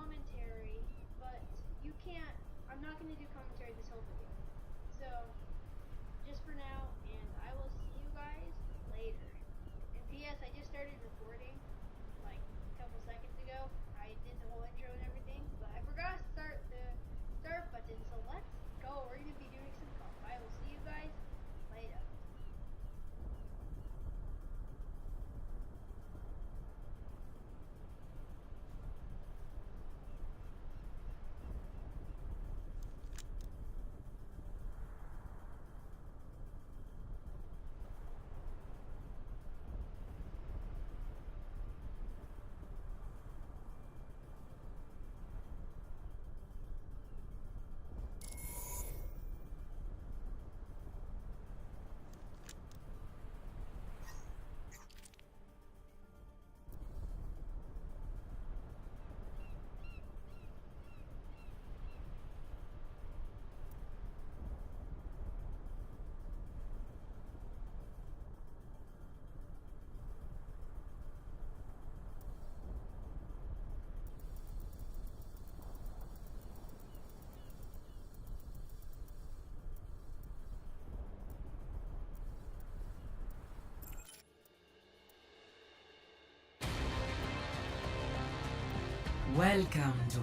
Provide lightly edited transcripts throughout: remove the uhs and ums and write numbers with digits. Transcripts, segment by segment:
commentary, but you can't. I'm not going to do commentary this whole video. So, just for now, and I will see you guys later. And P.S. I just started recording like a couple seconds ago. I did the whole intro and everything, but I forgot to start the start button. So let's go. We're going to be doing some comp. I will see you guys later. Welcome to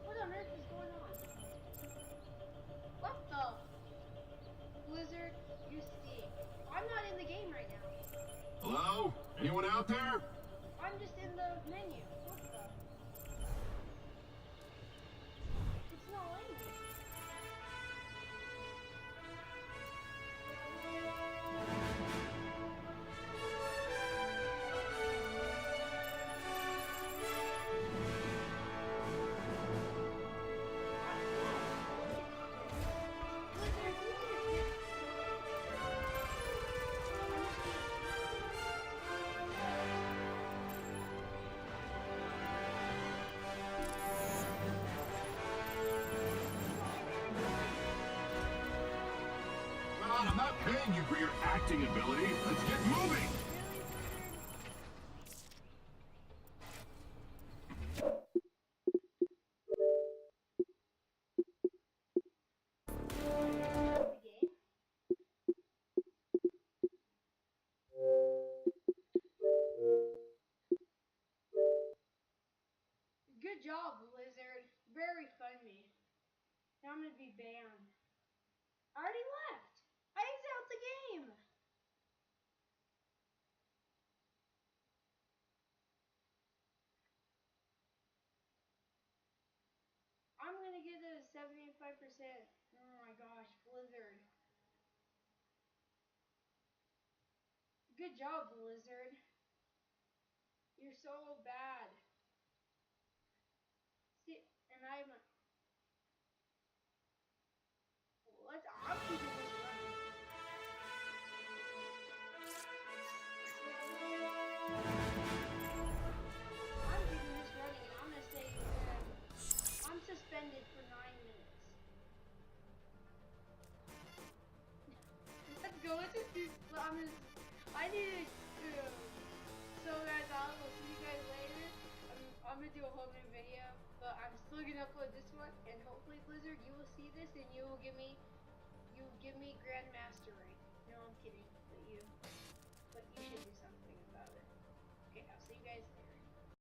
What on earth is going on? What the? Blizzard, you stink. I'm not in the game right now. Hello? Anyone out there? I'm just in the menu. What the? It's not letting me. Blizzard, you need to fix God, I'm not paying you for your acting ability. Let's get moving! the game. Good job, Blizzard. Very funny. Now I'm gonna be banned. I already left. I exited out the game. I'm gonna get a 75%. Oh my gosh, Blizzard. Good job, Blizzard. You're so bad. See, and I'm. I'm keeping this running. I'm keeping this running, and I'm gonna say I'm suspended for 9 minutes. Let's go. Let's just do. I need to. So guys, I will see you guys later. I'm gonna do a whole new video, but I'm still gonna upload this one, and hopefully Blizzard, you will see this and you will give me Grandmaster rank. No, I'm kidding, but you.